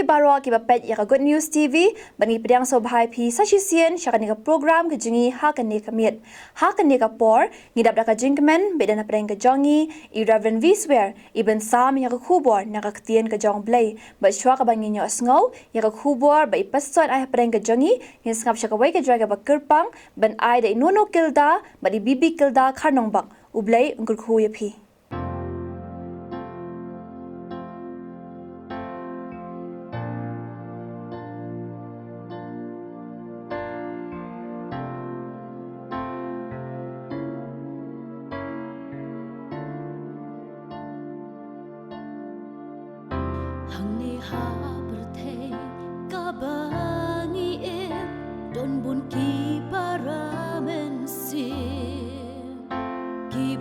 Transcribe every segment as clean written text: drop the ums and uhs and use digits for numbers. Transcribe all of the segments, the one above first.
baro ki bapet ya Good News TV bani pedang so bhai phi sashisien syakani ka program ke jingi ha kan ne kamit ha kan ne ka por ngidap da ka jingmen bedan pedang ka jongi I Reverend Viswer ibn sam ya ka khubor na ka ktien ka jong blay ba shwa ka bangin yo asngau ya ka khubor ba ipasot ai pedang ka jongi ngin skap syaka wai ka draga ba kerpang ban ai da inono kilda ba di bibi kilda kharnong bak ublay ungkur khu ya phi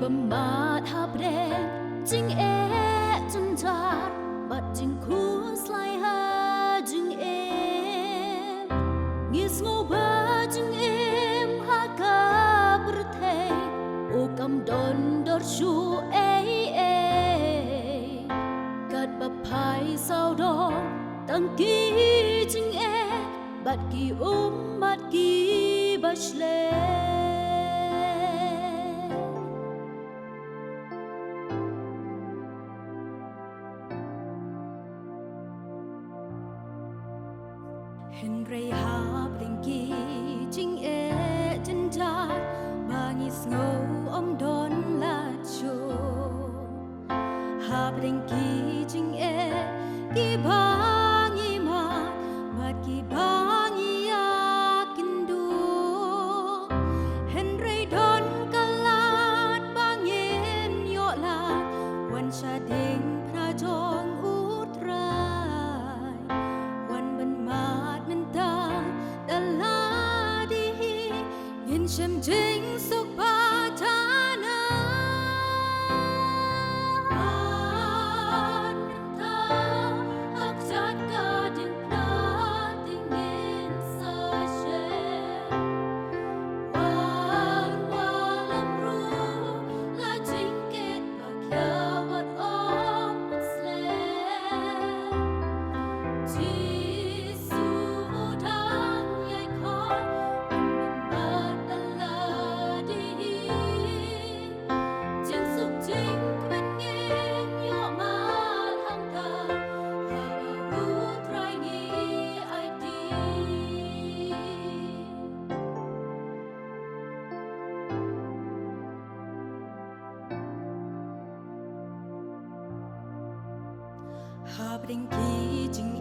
Bembat habreng jing jin jar bat jing khu slai ha jing ngis ngo ba jing ha ka berte o kam don dor shu kat ba phai sao do tang ki jing bat ki bat ki bashle Henry ha blinky jing jin jar bangi snow don la cho ha blinky jing ki bangi ma mat ki bangi ya kindu Henry don kalat bangin yo la wan sha ding pra jong Shem jing suk pa chana an ta ak jat ka ding na ding in sa she wan walam ru la jing ket pa kya wat om sle ji su dang yai kho Habring ki jing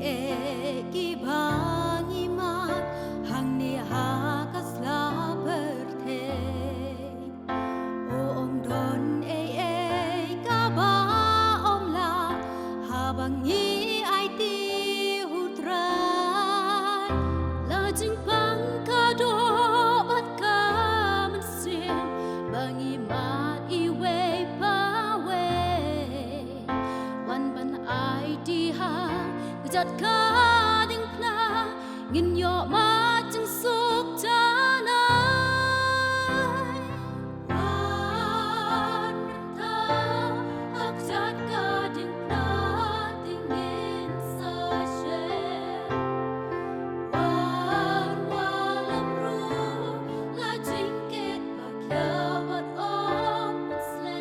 ki bangi mat hang ni ha kasla berte o om don ka ba om la ha bangi ai ti hutrai la jing pang ka do bat ka man sim bangi mat I we pa we wan ban ai ti ha jat ka ding pla ngin yo ma chung suk chana wan ta ak jat ka ding pla ding in sa she wan walam ru la jing ket pa kya wat om sle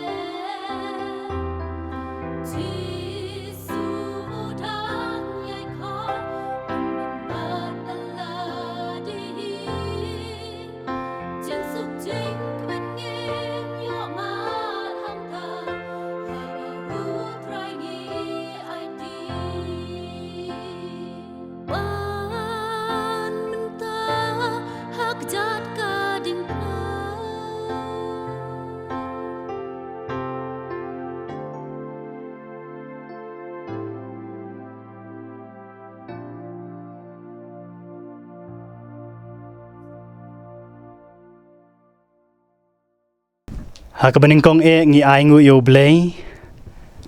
Hakabaning kong ngi aingu yo blay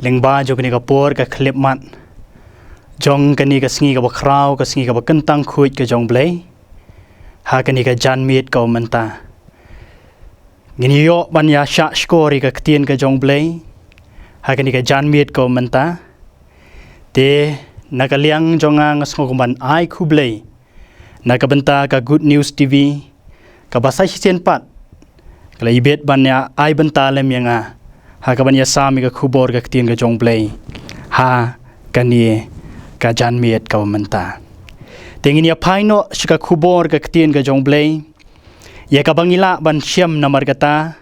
lengba jo kani kapor ka klip mat jong kani ka sngi ka bakraw ka sngi ka bakentang khuit ka jong blay hakani ka jan miet ka menta ngini yo ban ya sha skori ka ktien ka jong blay hakani ka jan miet ka menta te nakaliang jonga ngasngokuman ai kublei nakabenta ka Good News TV ka basai sien pat kala ibet banya ai benta lem yanga ha ka banya sami ka khubor ka ktien ka jong play ha kani ka janmiet ka menta tengin ya paino shika khubor ka ktien ka jong play ya ka bangila ban siam namar kata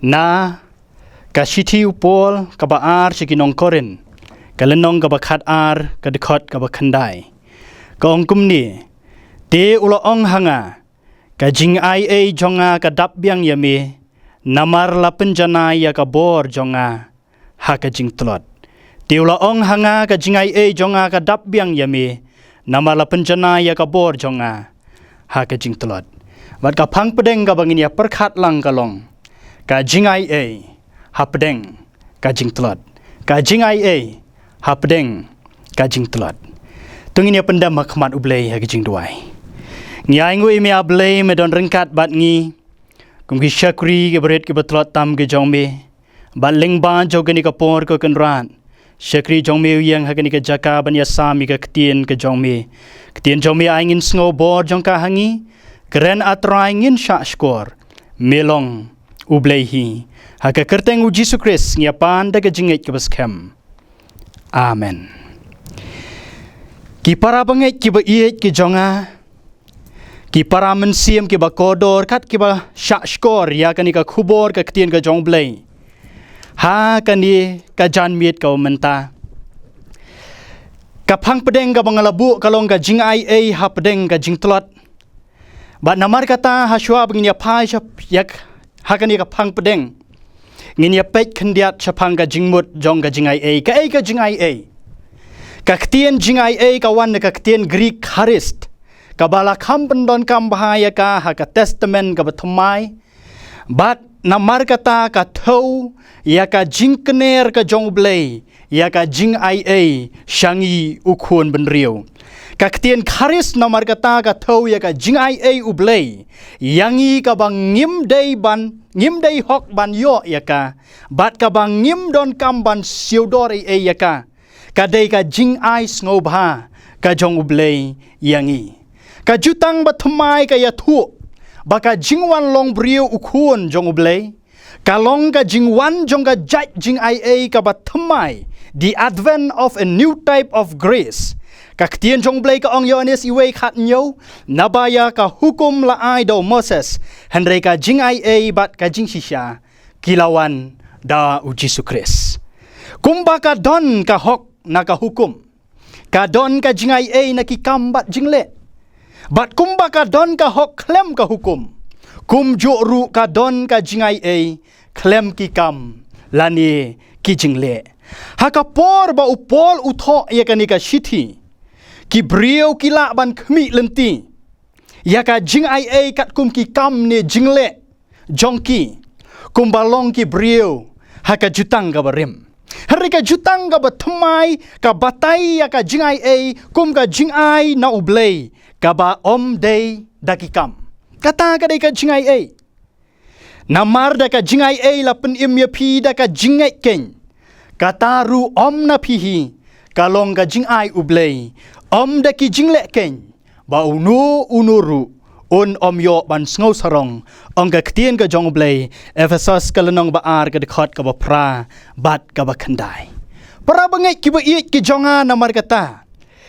na ka shiti upol ka baar shikinong korin kalenong ka bakhat ar ka dikot ka bakhandai ka ongkum ni te ulo ong hanga ka jing ai e jonga ka dap biang yami namar la penjana ya ka bor jonga ha ka jing tlot te ulo ong hanga ka jing ai e jonga ka dap biang yami namar la penjana ya ka bor jonga ha ka jing tlot wat ka phang pedeng ka bangin ya perkhat lang ka long ka jing ai e ha pedeng ka jing tlot ka jing ai e ha pedeng ka jing tlot tungin ya pendam makmat ublei ha ka jing duai ngai ngui me ablei me don rengkat bat ngi kum ki shakri ke beret ke betlot tam ke jongme bat lengba jogani ka por ko kenran shakri jongme yang hagani ka jaka ban ya sami ka ktien ke jongme angin sngo bor jongka hangi keren atrai ngin sha skor melong ublei hi ha ka kerteng u Jesu Christ ngia pan da ke jinget ke baskem amen ki para banget ki ba iet ki jonga ki para mensiam ki ba kodor kat ki ba syak skor ya kani ka khubor ka ktien ka jong blei ha kani ka jan miet ka menta ka phang pedeng ka bangalabu kalong ka jing ai e ha pedeng ka jing tlot ba namar kata ha shwa bangin ya phai yak ha kani ka phang pedeng ngin ya pet khandiat chapang ka jingmut jong ka jing ai e ka jing ai e ka ktien jing ai e ka wan ka ktien Greek Charist kabala kam pendon kam bahaya ka ha ka testament ka bathmai bat namar kata ka thau ya ka jingkner ka jongblei ya ka jing ai a shangi ukhon benriu ka ktien kharis namar kata ka thau ya ka jing ai a ublei yangi ka bang ngim dei hok ban yo ya ka bat ka bang ngim don kam ban siodor ai ya ka dei ka jing ai snobha ka jong ublei yangi ka jutang bathmai ka yathu baka jingwan long brio ukhun jong ublei ka long ka jingwan jong ka jai jing ai a ka bathmai the advent of a new type of grace ka ktien jong blei ka ong yonis iwe khat nyo nabaya ka hukum la ai do Moses henre ka jing ai a bat ka jing shisha kilawan da u Jesu Christ kumba ka don ka hok na ka hukum ka don ka jing ai a na ki kambat jingle bat kumba ka don ka hok klem ka hukum kum joru ka don ka jingai e klem ki kam lani ki jingle ha ka por ba upol utho ya kani ka shithi ki brio ki la ban khmi lenti ya ka jingai e kat kum ki kam ne jingle jongki kum balong ki brio ha ka jutang ka barim hari ka jutang ka bathmai ka batai ya ka jingai e kum ka jingai na ublei kaba om day dakikam kata ka day ka jingai ay namar da ka jingai ay lapen im ya pi da ka jingai ken kata ru om na pihi kalong ka jingai ublei om da ki jingle ken ba unuru un om yo ban sngo sarong ong ka ktien ka jong ublei Ephesus kalenong ba ar ka dekhot ka ba pra bat ka ba khandai para bangai ki ba iet ki jonga namar kata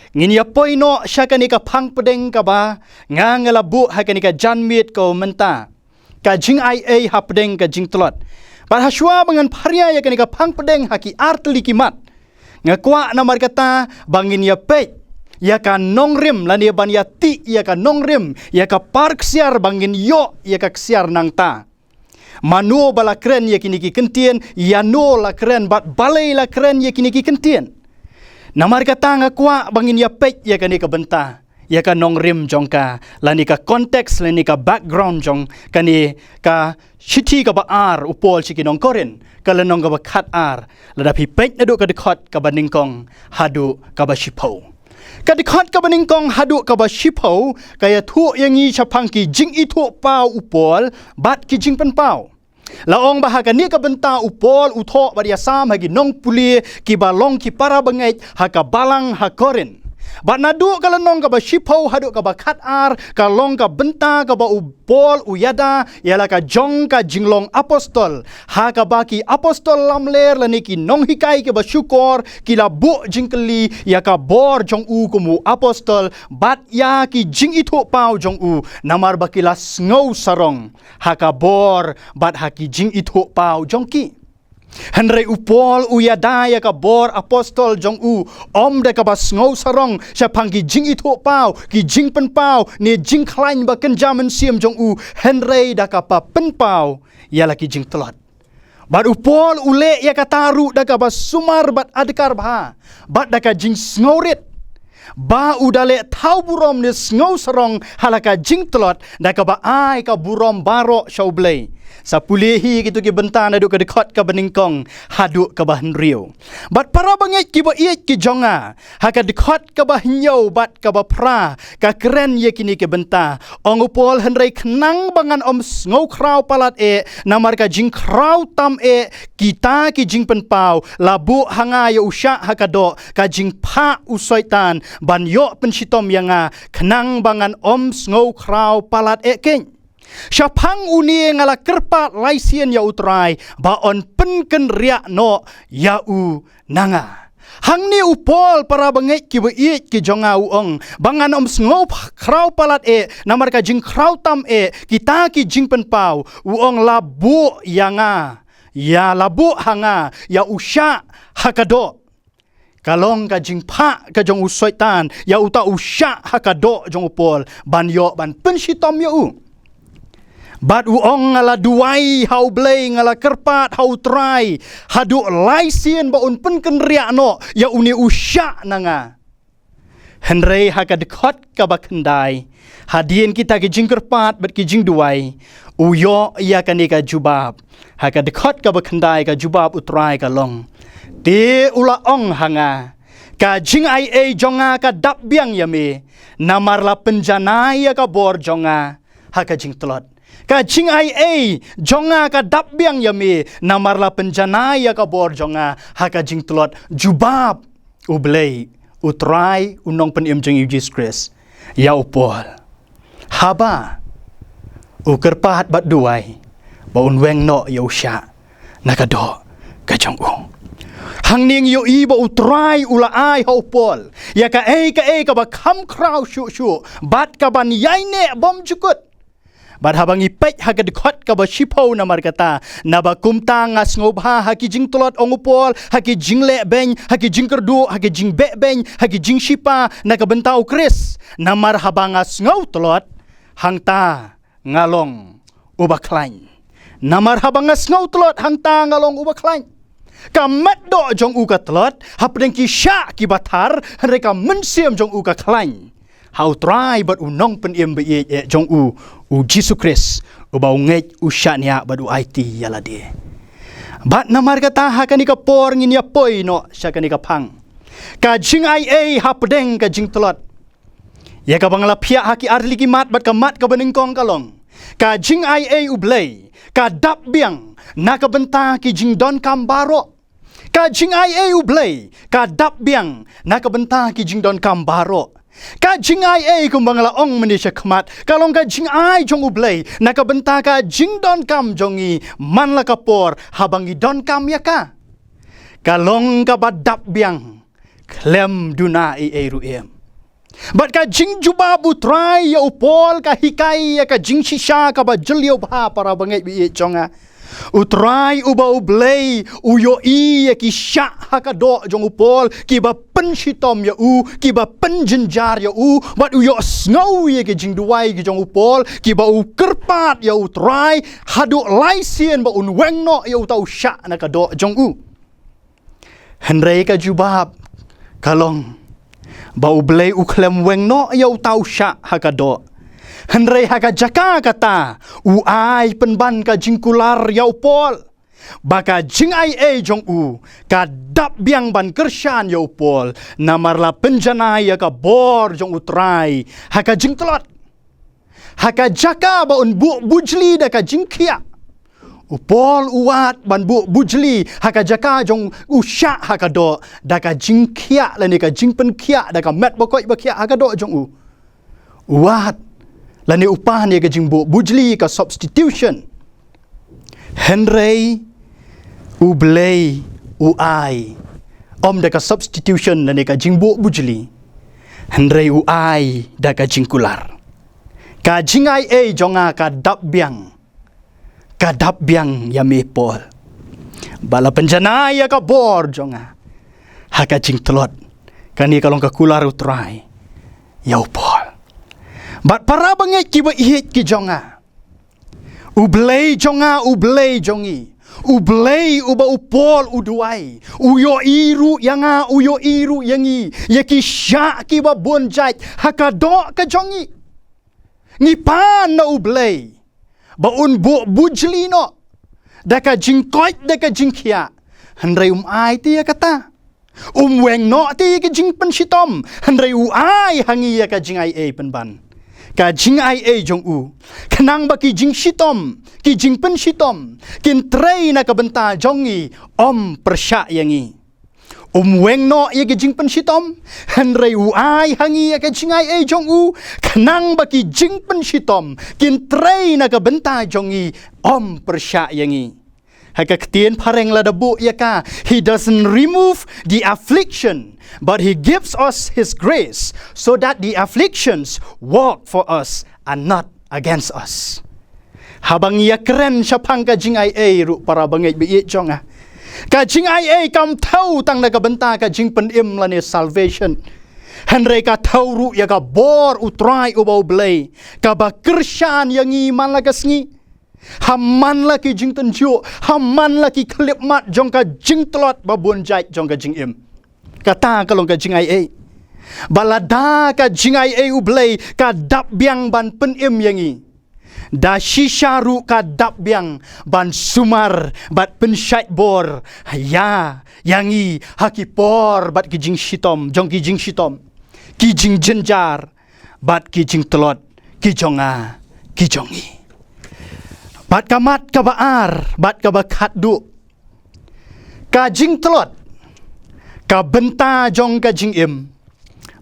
ngin ya poino syakani ka phang pedeng ka ba ngangalabu hakani ka janmit ko menta ka jing ai a ha pedeng ka jing tlot par haswa bangan pharia ya kani ka phang pedeng haki artli kimat ngakwa namar kata bangin ya pe ya ka nongrim lani ban ya ti ya ka nongrim ya ka park siar bangin yo ya ka siar nang ta manu bala kren ya kini ki kentien ya no la kren bat balai la kren ya kini ki kentien namar kata ngakwa bangin ya pek ya kani ka benta ya ka nongrim jongka lani ka konteks lani ka background jong kani ka shithi ka ba ar upol chiki nong koren kala nong ka ba khat ar ladapi pek nadu ka dikhot ka baningkong hadu ka ba shipo ka dikhot ka baningkong hadu ka ba shipo kaya thu yangi chapang ki jing itu pau upol bat ki jing pen pau Laong bahaka ni ka benta upol uthok badia sam hagi nong puli ki balong ki para bangai haka balang hakorin. Bat nadu ka lanong ka ba shipau hadu ka ba khat ar ka long ka benta ka ba upol uyada yala ka jong ka jinglong apostol ha ka ba ki apostol lamler lani ki nong hikai ke ba syukor ki la bu jingkeli ya ka bor jong u kumu apostol bat ya ki jing itu pau jong u namar ba ki la ngau sarong ha ka bor bat ha ki jing itu pau jong ki. Henry upol uyada ya ka bor apostol jong u om de ka bas ngau sarong sya pangki jing itu pau ki jing pen pau ni jing klain ba kenjamen siam jong u Henry da ka pa pen pau ya la ki jing telot. Bat upol ule ya ka taru da ka bas sumar bat adkar bha bat da ka jing ngaurit ba udale tau burom ni ngau sarong halaka jing telot da ka ba ai ka burom baro shaublei sapulehi gitu ki bentan aduk ka dekat ka beningkong haduk ka bahan riu bat para banget ki ba iet ki jonga haka dekat ka bah nyau bat ka ba pra ka keren ye kini ke benta ong upol henrei kenang bangan om ngau krau palat namar ka jing krau tam kita ki jing pen pau labu hanga ya usya haka do ka jing pa usoitan ban yo pen sitom yanga kenang bangan om ngau krau palat ken Syapang uni ngala kerpat laisian ya utrai ba on penken riak no ya u nanga. Hang ni upol para banget ki beit ki jonga uong bangan om ngop krau palat namar ka jing krau tam kita ki jing pen pau uong labu yanga ya labu hanga ya usya hakado. Kalong ka jing pa ka jong usoitan ya uta usya hakado jong upol ban yo ban pensitom ya u. Bat uong ngala duai hau blei ngala kerpat hau try hadu laisien ba un pen kenriak no ya uni usya nanga. Henrei haka dekat ka ba kendai hadien kita ki jing kerpat bat ki jing duai uyo ya kanika jubab haka dekat ka ba kendai ka jubab utrai ka long te ula ong hanga ka jing ai jonga ka dap biang yame namar la penjana ya ka bor jonga haka jing telot ka jing ai jonga ka dap biang yame namar la penjana ya ka bor jonga haka jing telot jubab ublei utrai unong pen im jeng Jesus Christ ya upol haba ukerpat bat duai ba un weng no ya usya nakado ka jong u hang ning yo i ba utrai ula ai ho upol ya ka ka ba kham krau shu bat ka ban yai ne bom jukut bat habang ipek haga dekat ka ba shipau namar kata naba kumta ngas ngobha haki jing tolot ongupol haki jing le beng haki jing kerdu haki jing be beng haki jing shipa na ka bentau kris namar habang ngas ngau tolot hangta ngalong ubaklain namar habang ngas ngau tolot hangta ngalong ubaklain kamat do jong u ka tolot hapdeng ki sya ki batar mereka mensiam jong u ka klain how try but unong pen im be jong u Jesus Christ ubau ngej usyanya badu IT yala dia bat namar kata hakani ka por ngin ya poi no syakani ka pang ka jing ai hapdeng ka jing telot ya ka bangla pia haki arli ki mat bat ka mat ka beningkong kalong ka jing ai ublei ka dap biang na ka benta ki jing don kambaro ka jing ai ublei ka dap biang na ka benta ki jing don kambaro ka jing ai kumbang la ong manisha khamat kalong ka jing ai jong ublei na ka benta ka jing don kam jongi man la kapor habangi don kam ya ka kalong ka badap biang klem duna ruem bat ka jing juba butrai ya upol ka hikai ya ka jing shisha ka ba jelio ba para bangai bi jonga utrai uba ublei uyo ya ki sya hakado jong upol ki ba pen shitom ya ki ba pen jenjar ya bat uyo snau ya ki jing duai ki jong upol ki ba kerpat ya utrai hadu laisien ba un wengno ya utau sya nakado jong henrei ka jubab kalong ba ublei uklem wengno ya utau sya hakado henrei haka jaka kata ai penban ka jingkular ya upol baka jing ai jong ka dap biang ban kershan ya upol namarla penjana ya ka bor jong utrai haka jing telot haka jaka ba un bujli da ka jing kia Upol uat ban bujli haka jaka jong usya haka do daka jingkia la ni ka jingpen kia daka met bokoi bakia haka do jong uat la ni upah ni ka jingbo bujli ka substitution Henry ublei uai om daka substitution la ni ka jingbo bujli Henry uai daka jingkular ka jingai jonga ka dabbiang kadap biang yami pol bala penjana ya ka bor jonga haka jing telot kani kalong ka kular utrai ya pol bat para bangai ki ba ihit ki jonga ublei jongi ublei uba upol uduai uyo iru yangi yaki syak ki ba bonjait haka do ka jongi ngipan na ublei baun bujli no daka jingkoit daka jingkia handrai ai ti kata weng no ti ka jingpen sitom handrai ai hangi ka jingai penban ka jingai jong kenang ba ki jing sitom ki jingpen sitom kin trei na ka benta jongi om persya yangi weng no ye ke jingpen sitom handrai ai hangi ka jingai jong kenang baki jingpen sitom kin trei na ka benta jongi om persya yangi haka ketien pareng la dabu yaka he doesn't remove the affliction but he gives us his grace so that the afflictions work for us and not against us habang ya keren syapang ka jingai ru para bangai bi jonga ka jingai kam tau tang na ka benta ka jingpen im la ni salvation Henry ka tauru ya ka bor utrai ubau blei ka ba kersyan yang iman la kasngi haman la ki jing tenju haman la ki klip mat jong ka jing telot ba bon jait jong ka jing im kata kalong ka jing ai balada ka jing ai ublei ka dap biang ban pen im yangi da shisharu ka dap biang ban sumar bat pensyait bor ya yangi hakipor bat kijing shitom jong kijing shitom kijing jenjar bat kijing telot kijonga kijongi bat kamat ka baar bat ka bakat du kajing telot ka benta jong kajing im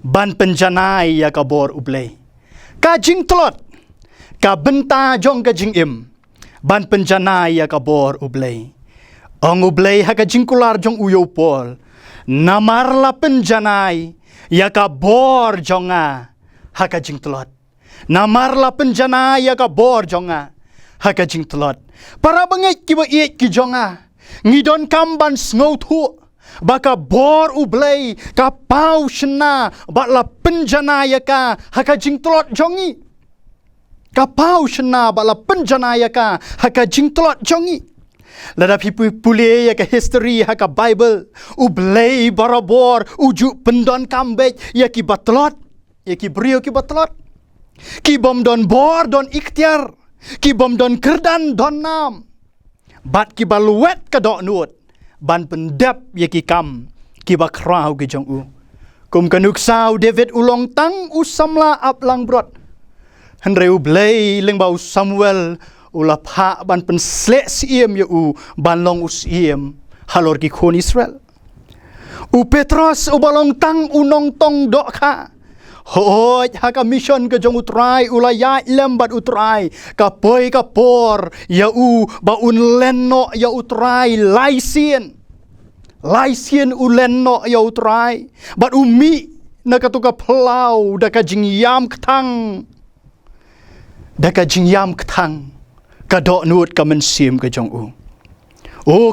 ban penjanai ya ka bor ublei kajing telot ka benta jong ka jing im ban penjanai ya ka bor ublei ong ublei ha ka jing kular jong uyo pol namar la penjanai ya ka bor jonga ha ka jing telot namar la penjanai ya ka bor jonga ha ka jing telot para bangai ki ba ie ki jonga ngidon kamban sngow thu baka bor ublei ka pau shna ba la penjanai ya ka ha ka jing telot jongi kapau shna bala penjanaya ka haka jingtlot jongi lada pipu pule ya ka history haka bible ublei barabor uju pendon kambek ya ki batlot ya ki brio ki batlot ki bom don bor don ikhtiar ki bom don kerdan don nam bat ki baluet ka dok nuot ban pendap ya ki kam ki bakrau ki jong kum kanuk sau david ulong tang usamla aplang brot Henry ublei lengbau Samuel ulapha ban penslek siem ya ban long usiem halor ki kon Israel Petros ubalong tang unong tong dokha hoi haka mission ke jong utrai ulaya lembat utrai ka poi ka por ya ba un lenno ya utrai laisien ulenno ya utrai bat umi nakatuka plau daka jingyam ktang daka jingyam ktang kadok nuot ka mensim ka jong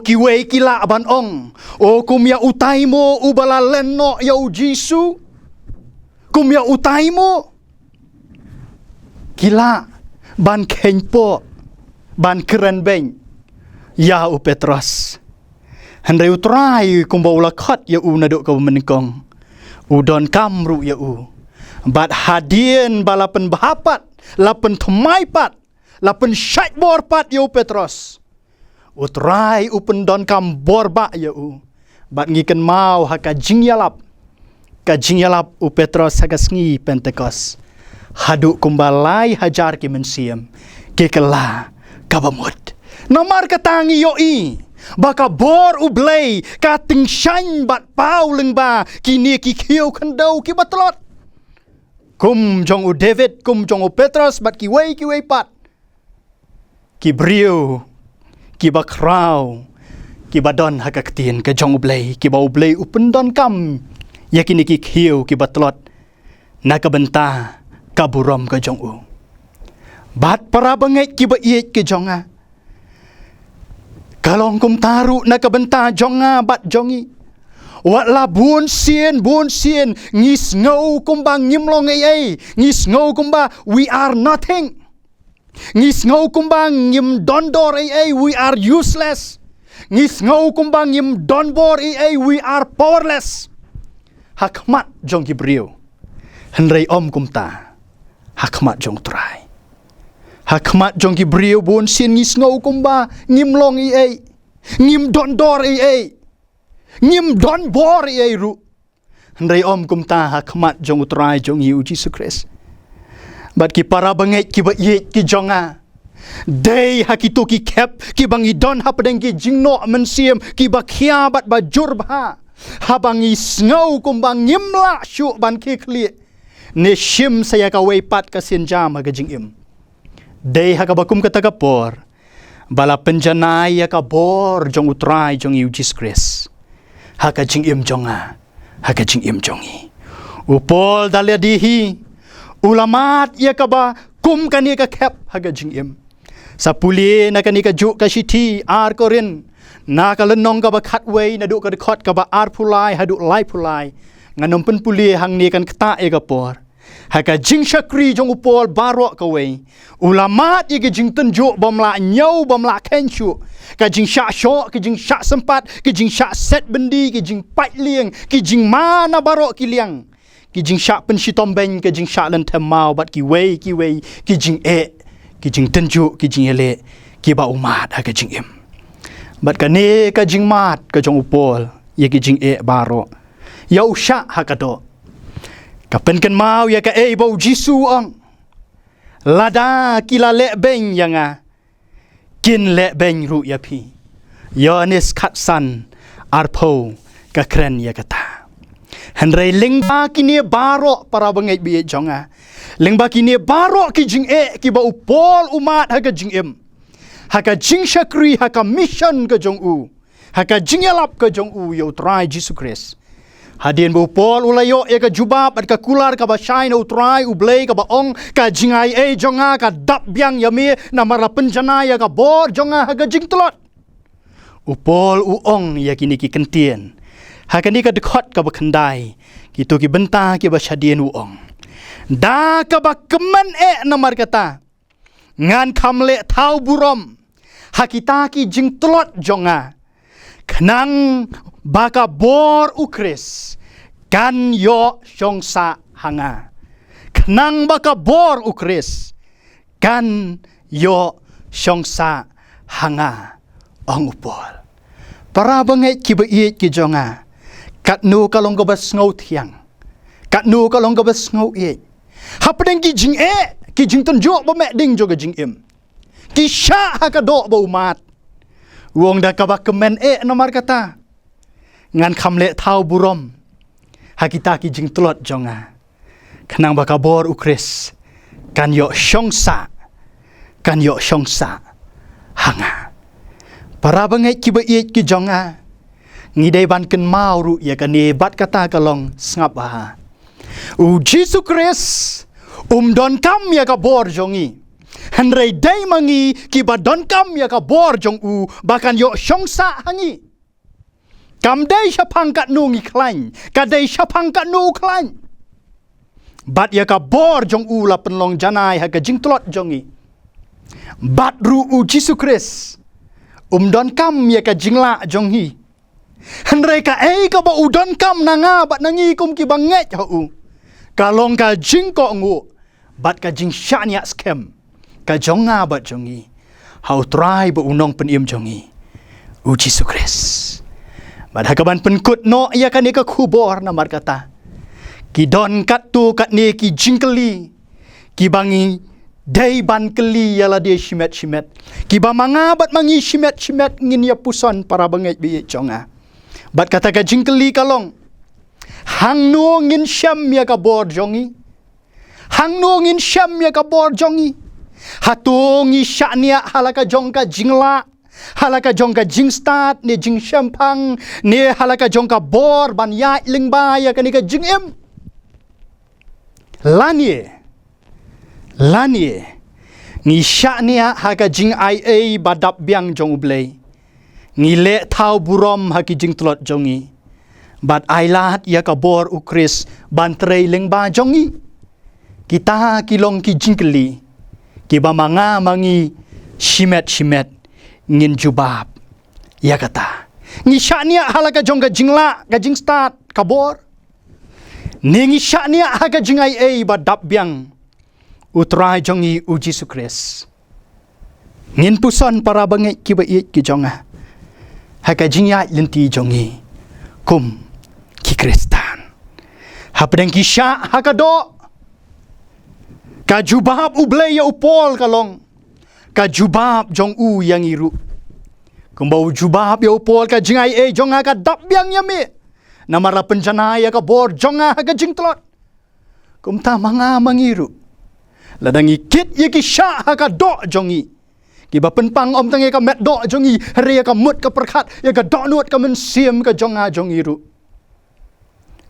kiwei kila ban ong kumya utai mo ubala lenno ya jisu kumya utai mo kila ban kenpo ban keren beng ya Petros Henry utrai kumbaula khat ya naduk ka menikong udon kamru ya bat hadien balapen bahapat lapen thmai pat lapen syait bor pat ya Petros utrai upen don kam borba ya bat ngiken mau haka jingyalap ka jingyalap Petros haka sngi Pentekos haduk kumbalai hajar ki mensiam ke kela kabamut Namar katangi yoi. Baka bor ublay ka ting shan bat pau leng ba kini ki khiu khandau ki batlot. Kum jong u David, kum jong u Petrus bat ki wei pat. Ki brio, ki bakrau, ki badon hakaktin ke jong ublay, ki ba ublay upendon kam. Yakini ki khiu ki batlot. Nakabenta kaburom ke jong u. Bat para bangai ki ba iet ke jonga. Kalong kum taru nakabenta jonga bat jongi. Wat la bun sien ngis ngau kumba ngimlong ai ngis ngau kumba we are nothing. Ngis ngau kumba ngim dondor ai we are useless. Ngis ngau kumba ngim donbor ai we are powerless. Hakmat jong Gibril. Henry om kumta. Hakmat jong try. Hakmat jong Gibril bun sien ngis ngau kumba ngimlong ai ngim dondor ai. Ngim don bor ai ru. Henry om kumta hakmat jong utrai jong yu Jesus Christ. Bat ki para bangai ki ba yet ki jonga. Day hakitu ki kep ki bangi don hapadeng ki jingno mensiam ki ba khia bat ba jurba. Habangi snau kumbang ngimla syu ban ki kli. Ne shim saya ka weipat ka sinjam ha jing im. Day hakabakum kata kapor. Bala penjanai ya ka bor jong utrai jong yu Jesus Christ. Haka jing im jonga, haka jing im jongi. Upol dalia dihi, ulamat ia kaba kum kani ka kep haka jing im. Sapuli na kani ka juk ka shiti ar korin, na ka lenong ka ba khatway na du ka dekot ka ba ar pulai hadu lai pulai. Nganom pen puli hang ni kan kta e ka por. Haka jing shakri jong upol barok ka way. Ulamat ia ka jing tenjuk bomla nyau bomla kenshu. Ka jing syak syok, ki jing syak sempat, ki jing syak set bendi, ki jing pat liang, ki jing mana barok ki liang. Ki jing syak pen shitom ben, ki jing syak len temau bat ki wei, ki jing ki jing tenjuk, ki jing ele, ki ba umat ha ka jing im. Bat ka ne ka jing mat ka jong upol, ye ki jing barok. Ya usyak ha ka do. Ka pen ken mau ya ka bau jisu ong. Lada kila lek ben yanga. Kin le ben ru ya pi. Yonis katsan arpo ka kren ya kata. Henry lingba kini barok para bangai bi jonga. Lingba kini barok ki jing ki ba upol umat ha ka jing im. Ha ka jing shakri ha ka mission ka jong u. Ha ka jing elap ka jong u yo try Jesus Christ. Hadien bu pol ulayo e ka jubab at ka kular ka ba shine utrai ublay ka ba ong ka jingai jonga ka dap biang yami na mara penjana ya ka bor jonga ha ka jing telot. Upol uong ya kini ki kentien. Ha kani ka dekot ka ba kendai. Kitu ki benta ki ba shadien uong. Da ka ba kemen na mar kata. Ngan kamle tau burom. Ha kita ki jing telot jonga. Kenang baka bor ukris kan yo syongsa hanga. Kenang baka bor ukris kan yo syongsa hanga ong upol. Para bangai ki ba iet ki jonga. Kat nu kalong ka ba ngau tiang. Kat nu kalong ka ba ngau iet. Hapadeng ki jing ki jing tunjuk ba mek ding jo ka jing im. Ki sya ha ka do ba umat. Wong da ka ba kemen nomar kata. Ngan kamle tau burom. Hakita ki jing telot jonga. Kenang baka bor ukris. Kan yo syongsa. Kan yo syongsa. Hanga. Para bangai ki ba iet ki jonga. Ngidai ban ken mau ru ya kan bat kata kalong sngap ha. U Jesus Christ. Don kam ya ka bor jongi. Henry day mangi ki ba don kam ya ka bor jong u bahkan yo syongsa hangi. Kam day syapang kat nu ngi klain, ka day syapang kat nu klain. Bat ya ka bor jong u la penlong janai ha ka jing telot jongi. Bat ru u Jesus Christ. Don kam ya ka jingla jonghi. Henry ka ka ba u don kam nanga bat nangi kum ki banget ha u. Kalong ka jing ko ngu bat ka jing syanya scam. Ka jonga bat jongi. Hau try ba unong peniem jongi. U Jesus Christ. Bad hakaban penkut no ia kan ka kubor na mar kata. Ki don kat tu kat ni ki jingkeli. Ki bangi Day ban keli yala dia shimet. Kiba mangabat mangi shimet ngin ya puson para banget bi chonga. Bat kata ka jingkeli kalong. Hang no ngin syam ya ka bor jongi. Hang no ngin syam ya ka bor jongi. Hatungi syaknia halaka jongka jingla. Halaka jongka jing start ne jing syampang ne halaka jongka bor ban ya lingba ya kanika jing em. Lanie ngi syaknia haka jing ia badap biang jong ublay ngi le tau burom haki jing telot jongi bat ailat ya kabor ukris ban trei lengba jongi kita kilong ki jingkeli ki ba manga mangi shimet ngin jubab ya kata ngi syaknia halaka jongka jingla ka jing start kabor Nengi syaknia haga jingai badap biang utrai jongi uji sukres. Ngin puson para bangit kiba iit ki jonga. Haga jingai lenti jongi kum ki kristan. Hapdeng ki syak haga do. Ka jubab ublay ya upol kalong. Ka jubab jong u yang iru. Kumbau jubab ya upol ka jingai jonga ka dap biang yami. Namara penjanaya ka bor jonga haga jing telot. Kumta manga mangiru. Ladang ikit ye ki syak haga do jongi. Kiba penpang om tangi ka met do jongi. Hari ka mut ka perkat. Ya ka do nuat ka mensiam ka jonga jongiru.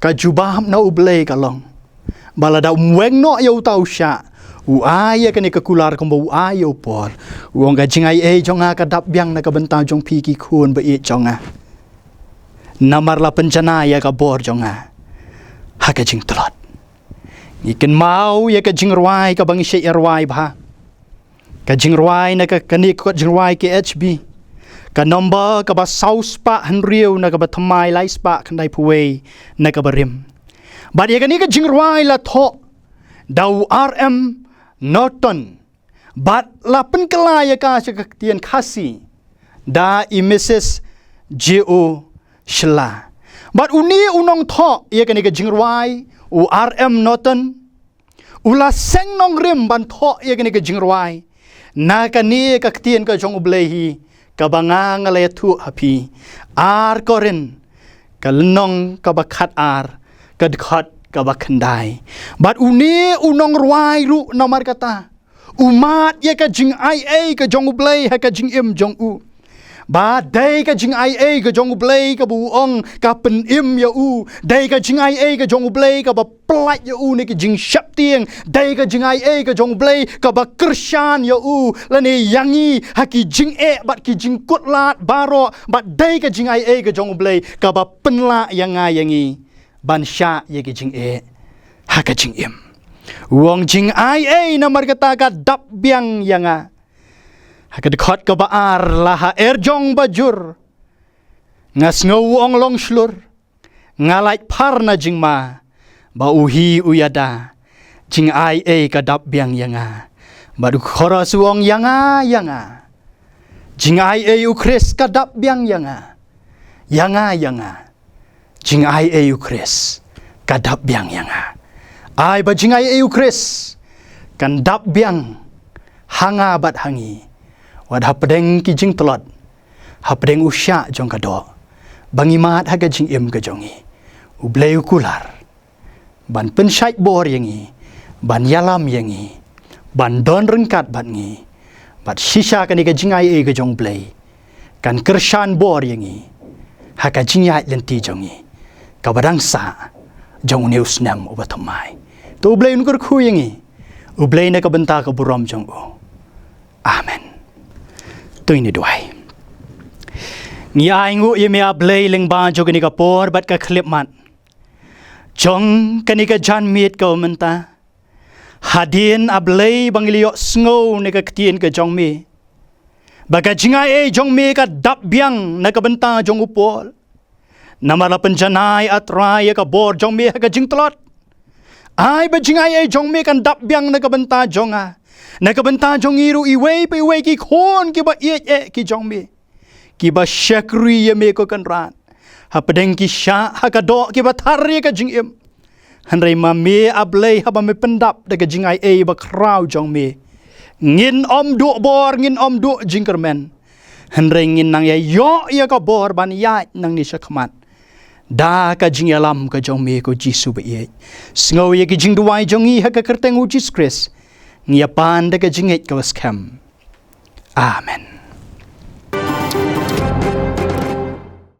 Ka jubaham na ublay kalong. Balada umweng no ya utau syak. Uaya kani ka kular kumba uaya upor. Uong ka jingai jonga ka dap biang na ka bentang jong piki kun ba jonga. Namarla penjana ya ka bor jonga haka jing telot ikan mau ya ka jing ruai ka bangi syai ruai bah ka jing ruai na ka kani ko jing ruai ke HB ka number ka ba saus pa hanriu na ka ba thamai lai spa kandai puwei na ka barim bad ya kani ka jing ruai la tho dau RM Norton bad la penkela ya ka tian khasi da Mrs. JO Shela. But uni unong tho ia kani ka jingruai u RM Norton ula seng nong rim ban tho ia kani ka jingruai na kani ka ktien ka jong ublehi ka banga ngale thu hapi ar korin ka lenong ka bakhat ar ka dkhat ka bakhandai but uni unong ruai ru nomar kata umat ia ka jing ia ka jong ublei ha ka jing im jong u ba dai ka jing ia ka jong ublei ka buong ka pen im ya u dai ka jing ia ka jong ublei ka ba plat ya u ni ka jing syap tieng dai ka jing ia ka jong ublei ka ba kersyan ya u lani yangi haki jing bat ki jing kutlat baro ba dai ka jing ia ka jong ublei ka ba penla yanga yangi ban sya ya ki jing ha ka jing im wong jing ia namar kata ka dap biang yanga Hakadikot ka baar laha erjong bajur. Ngas ngawong long slur. Ngalait par na jing ma. Ba uhi uyada. Jing ai kadap biang yanga. Badu khora suong yanga. Jing ai ukris kadap biang yanga. Yanga. Jing ai ukris kadap biang yanga. Ai ba jing ai ukris kan dap biang hanga bat hangi. Wad hapdeng ki jing telot hapdeng usya jong kado bangi mat haga jing im ka jongi ublei ukular ban pensyait bor yangi ban yalam yangi ban don rengkat bat ngi bat shisha kan ka jing ai ka jong blei kan kershan bor yangi haka jing yai lenti jongi ka badang sa jong neus nam ubatamai to ublei nukur khu yangi ublei na ka benta ka burom jong u amen tu ini duai. Ni aingu ye me ablay leng ba jo kani ka por bat ka klip mat. Jong kani ka jan mit ka menta. Hadin ablay bangilio sngo ne ka ktien ka jong me. Baga jinga jong me ka dap biang na ka benta jong upol. Namala penjanai atrai ka bor jong me ka jing telot. Ai ba jinga jong me kan dap biang na ka benta jonga. Nakabenta jong iru iway pa iway ki khon ki ba ki jong me ki ba syakri ye me ko kan ran hapadeng ki sya hakado ki ba thari ka jing im hanrai ma me ablay haba me pendap da ka jing ai ba kraw jong me ngin om du bor ngin om du jingkermen henreng ngin nang yo ka bor ban ya nang ni syakmat da ka jing alam ka jong me ko jisu be ye sngo ye ki jing duai jong i ha ka kerteng u jis kris ngia pan da ka jinget ka was kam amen.